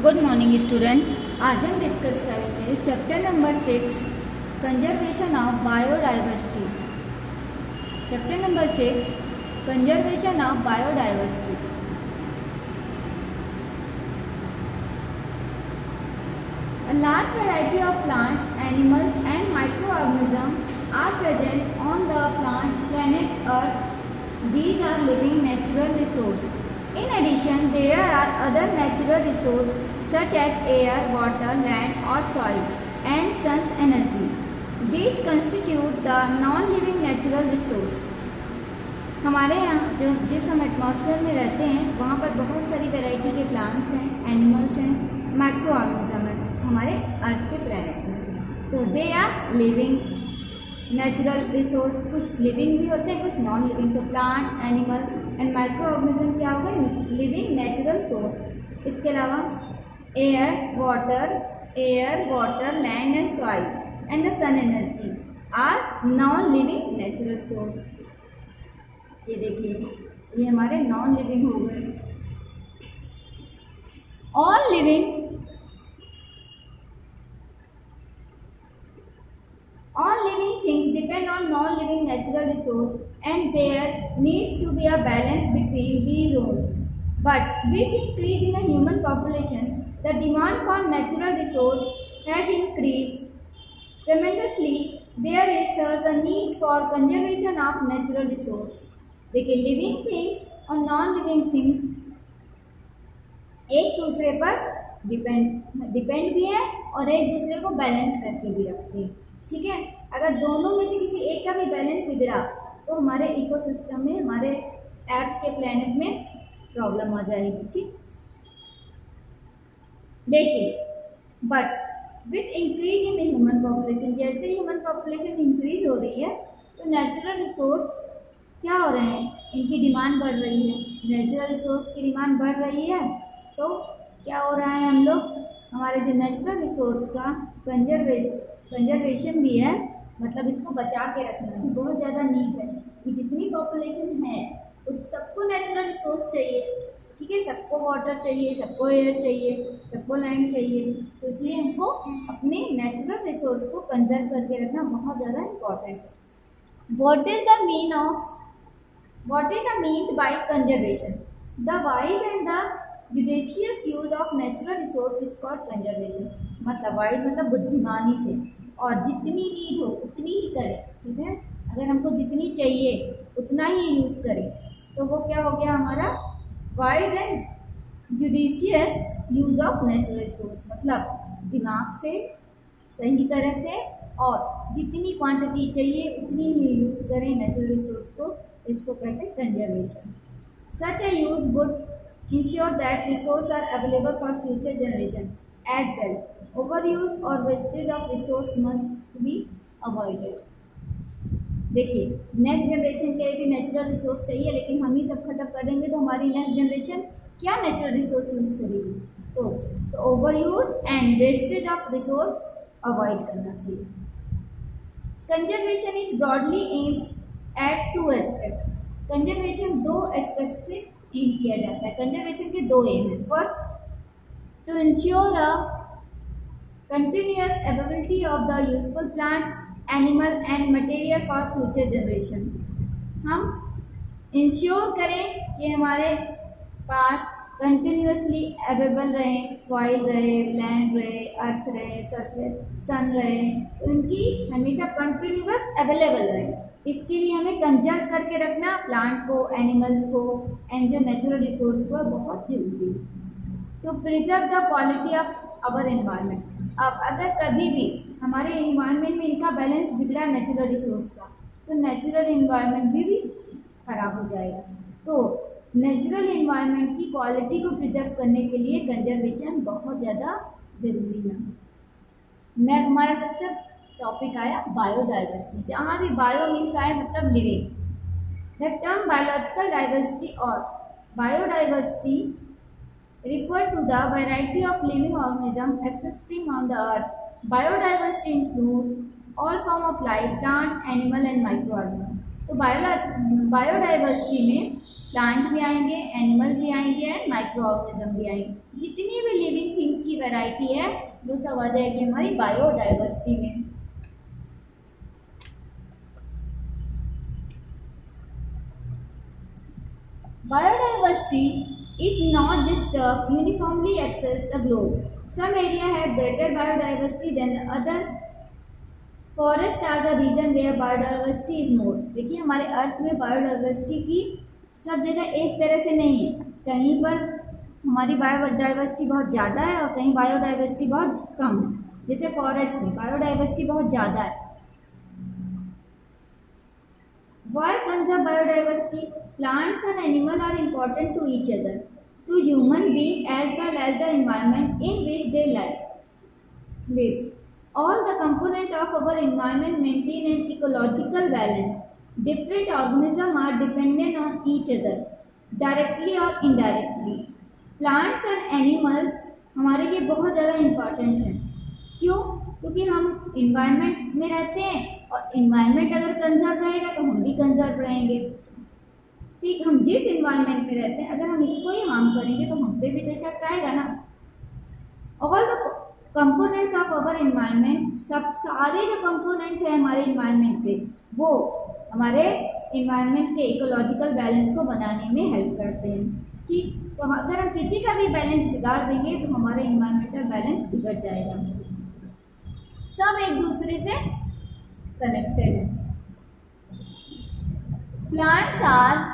Good morning student. आज हम discuss करेंगे chapter number 6 conservation of biodiversity. Chapter number 6 conservation of biodiversity. A large variety of plants, animals and microorganisms are present on the planet Earth. These are living natural resources. In addition, there are other natural resources such as air, water, land or soil and sun's energy. These constitute the non-living natural resource. हमारे यहाँ जिस हम atmosphere में रहते हैं वहाँ पर बहुत सारी वैरायटी के प्लांट्स हैं, एनिमल्स हैं, माइक्रो ऑर्गेनिज्म हैं हमारे अर्थ के प्लैनेट में। तो they are living natural resource. कुछ लिविंग भी होते हैं, कुछ नॉन लिविंग। तो plant, animal and microorganism क्या हो गए? Living natural source. इसके अलावा air, water, land and soil and the sun energy are non living natural source. ये देखिए, ये हमारे नॉन लिविंग हो गए। All living things depend on non-living natural resource and there needs to be a balance between these all. But with increase in the human population, the demand for natural resource has increased tremendously. There is thus a need for conservation of natural resource. देखिए, living things और non living things एक दूसरे पर depend भी है और एक दूसरे को बैलेंस करके भी रखते हैं। ठीक है, अगर दोनों में से किसी एक का भी बैलेंस बिगड़ा तो हमारे इकोसिस्टम में, हमारे अर्थ के प्लेनेट में प्रॉब्लम आ जाएगी। ठीक, लेकिन but with increase in human population, जैसे ह्यूमन पॉपुलेशन इंक्रीज हो रही है तो नेचुरल रिसोर्स क्या हो रहे हैं? इनकी डिमांड बढ़ रही है। नेचुरल रिसोर्स की डिमांड बढ़ रही है तो क्या हो रहा है? हम लोग हमारे जो नेचुरल रिसोर्स का कंजर्वेशन भी है, मतलब इसको बचा के रखना भी बहुत ज़्यादा नीड है कि जितनी पॉपुलेशन है उस सबको नेचुरल रिसोर्स चाहिए। ठीक है, सबको वाटर चाहिए, सबको एयर चाहिए, सबको लैंड चाहिए। तो इसलिए हमको अपने नेचुरल रिसोर्स को कंजर्व करके रखना बहुत ज़्यादा इम्पॉर्टेंट है। What is the mean by conservation? The wise and the judicious use of natural resources is called conservation. मतलब वाइज मतलब बुद्धिमानी से, और जितनी नीड हो उतनी ही करें। ठीक है, अगर हमको जितनी चाहिए उतना ही यूज़ करें तो वो क्या हो गया हमारा wise and judicious use of natural resource. मतलब दिमाग से, सही तरह से, और जितनी क्वांटिटी चाहिए उतनी ही यूज़ करें नेचुरल रिसोर्स को। इसको कहते हैं conservation. Such a use would ensure that resource are available for future generation as well. Over use और wastage of resource must be avoided. देखिए, नेक्स्ट जनरेशन के लिए भी नेचुरल रिसोर्स चाहिए, लेकिन हम ही सब खत्म कर देंगे तो हमारी नेक्स्ट जनरेशन क्या नेचुरल रिसोर्स यूज़ करेगी? तो over use and wastage of resource avoid करना चाहिए। Conservation is broadly aimed at 2 aspects. Conservation 2 aspect से एम किया जाता है। कंजर्वेशन के 2 एम हैं। First, to ensure a continuous availability of the useful plants, animal and material for future generation. हम ensure करें कि हमारे पास कंटिन्यूअसली अवेलेबल रहे, सॉइल रहे, लैंड रहे, अर्थ रहे, सरफेस सन रहे, तो इनकी हमेशा कंटिन्यूअस अवेलेबल रहे। इसके लिए हमें कंजर्व करके रखना प्लांट को, एनिमल्स को एंड जो नेचुरल रिसोर्स को बहुत जरूरी है। To preserve the quality of our environment. अब अगर कभी भी हमारे एनवायरनमेंट में इनका बैलेंस बिगड़ा नेचुरल रिसोर्स का, तो नेचुरल एनवायरनमेंट भी खराब हो जाएगा। तो नेचुरल एनवायरनमेंट की क्वालिटी को प्रिजर्व करने के लिए कंजर्वेशन बहुत ज़्यादा ज़रूरी है। हमारा सबसे टॉपिक आया बायोडाइवर्सिटी। जहाँ भी बायो मीन्स आए मतलब living. The term biological diversity और biodiversity refer to the variety of living organisms existing on the earth. Biodiversity include all form of life, plant, animal and microorganism. तो biodiversity में plant भी आएंगे, animal भी आएंगे and micro organism भी आएंगे। जितनी भी लिविंग थिंग्स की वैरायटी है वो सब आ जाएगी हमारी बायोडाइवर्सिटी में। Biodiversity is not disturbed uniformly across the globe. Some area have greater biodiversity than the other. Forests are the region where biodiversity is more. देखिए हमारे अर्थ में बायोडाइवर्सिटी की सब जगह एक तरह से नहीं है, कहीं पर हमारी बायोडाइवर्सिटी बहुत ज़्यादा है और कहीं बायोडाइवर्सिटी बहुत कम है। जैसे फॉरेस्ट में बायोडाइवर्सिटी बहुत ज़्यादा है। Why conserve biodiversity? Plants and animals are important to each other, to human beings as well as the environment in which they live. All the components of our environment maintain an ecological balance. Different organisms are dependent on each other, directly or indirectly. Plants and animals हमारे लिए बहुत ज़्यादा important हैं। क्यों? क्योंकि हम environment में रहते हैं और इन्वायरमेंट अगर कंजर्व रहेगा तो हम भी कंजर्व रहेंगे। ठीक, हम जिस इन्वायरमेंट में रहते हैं अगर हम इसको ही हार्म करेंगे तो हम पे भी तो इफेक्ट आएगा ना। All the components of our environment, सब सारे जो कंपोनेंट है हमारे इन्वायरमेंट पे वो हमारे इन्वायरमेंट के इकोलॉजिकल बैलेंस को बनाने में हेल्प करते हैं। ठीक, तो अगर हम किसी का भी बैलेंस बिगाड़ देंगे तो हमारे इन्वायरमेंटल बैलेंस बिगड़ जाएगा। सब एक दूसरे से कनेक्टेड है। Plants are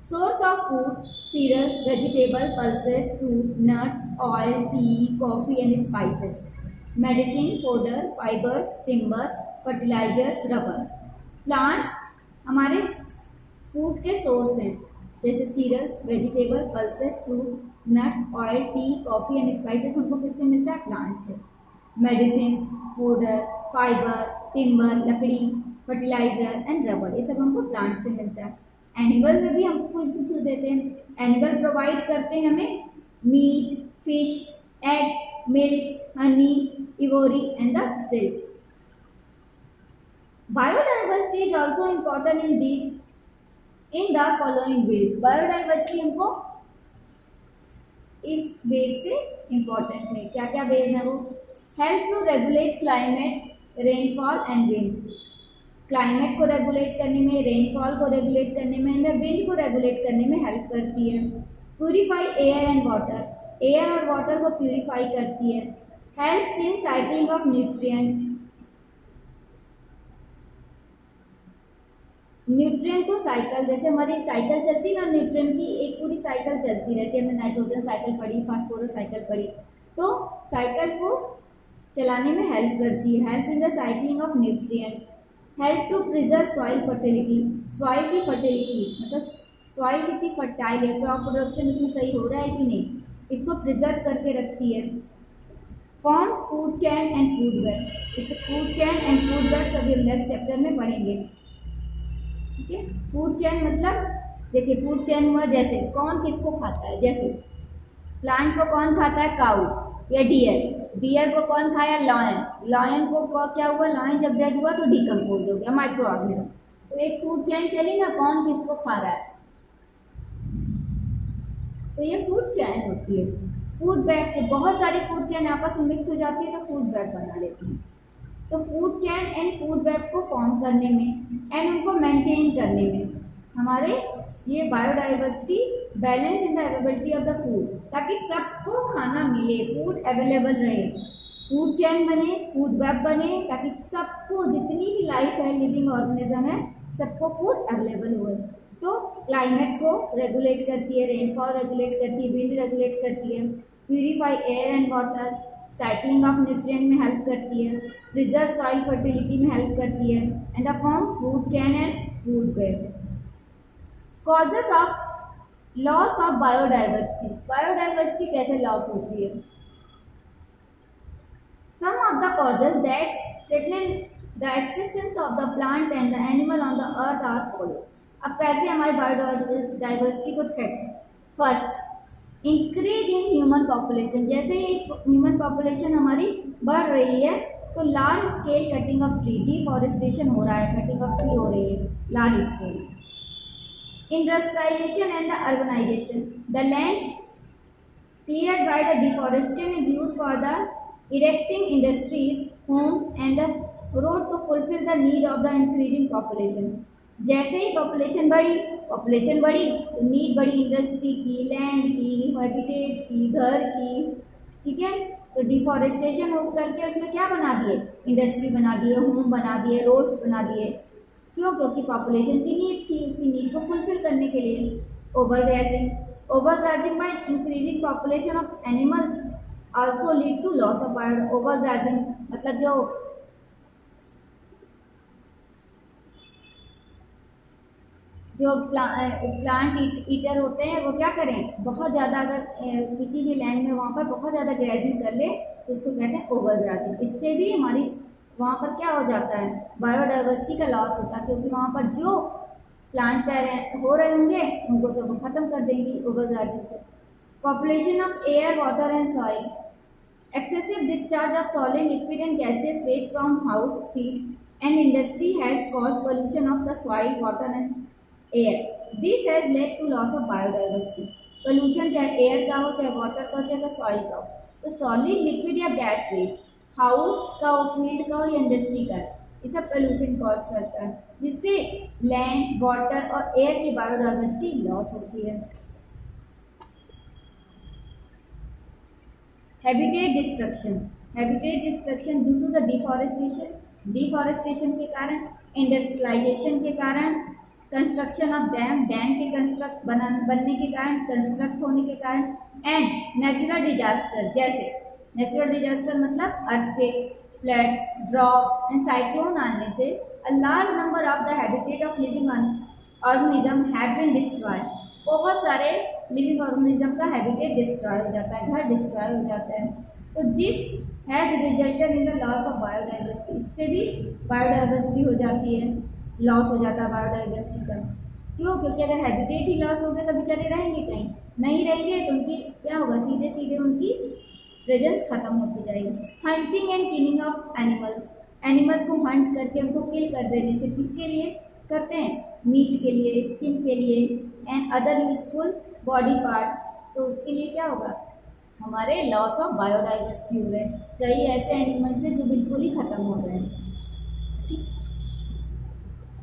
source of food, cereals, vegetable, pulses, fruit, nuts, oil, tea, coffee and spices, medicine, fodder, fibers, timber, fertilizers, rubber. Plants हमारे फूड के सोर्स हैं, जैसे cereals, vegetable, pulses, fruit, nuts, oil, tea, coffee and spices हमको किससे मिलता है? Plant से। Medicine, fodder, fibre, timber, लकड़ी, फर्टिलाइजर एंड रबर, ये सब हमको प्लांट से मिलता है। एनिमल में भी हमको कुछ कुछ देते हैं। एनिमल प्रोवाइड करते हैं हमें meat, fish, egg, milk, honey, ivory and the silk. Biodiversity is also important in the following ways. Biodiversity हमको इस वेज से इम्पॉर्टेंट है। क्या क्या वेज है वो? Help to regulate climate, rainfall and wind. Climate को रेगुलेट करने में, रेनफॉल को रेगुलेट करने में एंड विंड को रेगुलेट करने में हेल्प करती है। Purify air and water, air और वाटर को प्यूरिफाई करती है। Helps in cycling of nutrient, nutrient को साइकिल, जैसे हमारी साइकिल चलती है ना न्यूट्रिएंट की, एक पूरी साइकिल चलती रहती है। हमने नाइट्रोजन साइकिल पढ़ी, फास्फोरस साइकिल पढ़ी, तो साइकिल को चलाने में हेल्प करती है। Help in the cycling of nutrient. Help to preserve soil fertility, soil की फर्टिलिटी मतलब सॉइल कितनी फर्टाइल है, क्रॉप प्रोडक्शन उसमें सही हो रहा है कि नहीं, इसको प्रिजर्व करके रखती है। Forms food chain and food web, इस food chain and food web अभी हम नेक्स्ट चैप्टर में पढ़ेंगे। ठीक है, फूड चेन मतलब देखिए फूड चेन हुआ जैसे कौन किसको खाता है, जैसे प्लांट को कौन खाता है? काऊ या डियर, डियर को कौन खाया? लॉयन, लॉयन को क्या हुआ? लॉयन जब डेड हुआ तो डिकम्पोज हो गया, माइक्रो ऑर्गेनिज्म। तो एक फूड चेन चली ना, कौन किसको खा रहा है, तो ये फूड चेन होती है। फूड वेब, जब बहुत सारी फूड चेन आपस में मिक्स हो जाती है तो फूड वेब बना लेती है। तो food chain and food web को फॉर्म करने में एंड उनको मेंटेन करने में हमारे ये biodiversity, balance in the availability of the food, ताकि सबको खाना मिले, फूड अवेलेबल रहे, फूड चेन बने, फूड वेब बने, ताकि सबको जितनी भी लाइफ है, लिविंग ऑर्गेनिज्म है, सबको फूड अवेलेबल हुए। तो क्लाइमेट को रेगुलेट करती है, रेनफॉल रेगुलेट करती है, विंड रेगुलेट करती है, purify air and water, cycling of nutrient में हेल्प करती है, प्रिजर्व सॉइल फर्टिलिटी में हेल्प करती है and the form food chain and food web. Causes of loss of biodiversity, biodiversity कैसे लॉस होती है? Some of the causes that threaten the existence of the plant and the animal on the earth are follow. अब कैसे हमारी biodiversity को threat है? First, increase in human population, जैसे ही human population हमारी बढ़ रही है तो large scale cutting of tree, deforestation हो रहा है, कटिंग ऑफ ट्री हो रही है large scale. Industrialization and the urbanization. The land cleared by the deforestation is used for the erecting industries, homes and the road to fulfill the need of the increasing population. जैसे ही population बढ़ी तो need बढ़ी industry की, land की, habitat की, घर की, ठीक है। तो डिफॉरेस्टेशन हो करके उसमें क्या बना दिए, इंडस्ट्री बना दिए, होम बना दिए, रोड्स बना दिए। क्यों? क्योंकि पॉपुलेशन की नीड थी, उसकी नीड को फुलफिल करने के लिए। ओवरग्राजिंग by increasing population of animals also lead to loss of bio। ओवरग्राजिंग मतलब जो प्लांट ईटर होते हैं वो क्या करें, बहुत ज़्यादा अगर किसी भी लैंड में वहाँ पर बहुत ज़्यादा ग्रेजिंग कर ले तो उसको कहते हैं ओवरग्राजिंग। इससे भी हमारी वहाँ पर क्या हो जाता है, बायोडाइवर्सिटी का लॉस होता है, क्योंकि वहाँ पर जो प्लांट हो रहे होंगे उनको सब खत्म कर देंगी ओवरग्राजिंग से। Population of air, water and soil. Excessive discharge of solid, liquid and gases waste from house, field and industry has cause pollution of the soil, water and air. This has led to loss of biodiversity. Pollution चाहे air का हो, चाहे water का हो, चाहे soil का हो, तो सॉलिड, लिक्विड या गैस वेस्ट हाउस का हो, फील्ड का हो या इंडस्ट्री का, ये सब पोल्यूशन कॉज करता है, जिससे लैंड, वाटर और एयर की बायोडाइवर्सिटी लॉस होती है। Habitat destruction. Habitat destruction due to the deforestation के कारण, इंडस्ट्रियलाइजेशन के कारण, कंस्ट्रक्शन ऑफ डैम के बनने के कारण, कंस्ट्रक्ट होने के कारण, एंड नेचुरल डिजास्टर। जैसे नेचुरल डिजास्टर मतलब earthquake, flood, drop and cyclone आने से a large number of the habitat of living organism have been destroyed. बहुत सारे लिविंग ऑर्गेनिज्म का हैबिटेट डिस्ट्रॉय हो जाता है, घर डिस्ट्रॉय हो जाता है। तो this has resulted in the loss of biodiversity. इससे भी बायोडाइवर्सिटी हो जाती है, लॉस हो जाता है बायोडाइवर्सिटी का। क्यों? क्योंकि अगर हैबिटेट ही लॉस हो गया तो बेचारे रहेंगे कहीं, नहीं रहेंगे तो उनकी क्या होगा, सीधे सीधे उनकी प्रेजेंस खत्म होती जाएगी। Hunting and killing of animals. Animals को हंट करके उनको किल कर देने से किसके लिए करते हैं, मीट के लिए, स्किन के लिए and other useful body parts. तो उसके लिए क्या होगा, हमारे लॉस ऑफ बायोडाइवर्सिटी हो रहे हैं। कई ऐसे एनिमल्स हैं जो बिल्कुल ही ख़त्म हो रहे हैं। ठीक।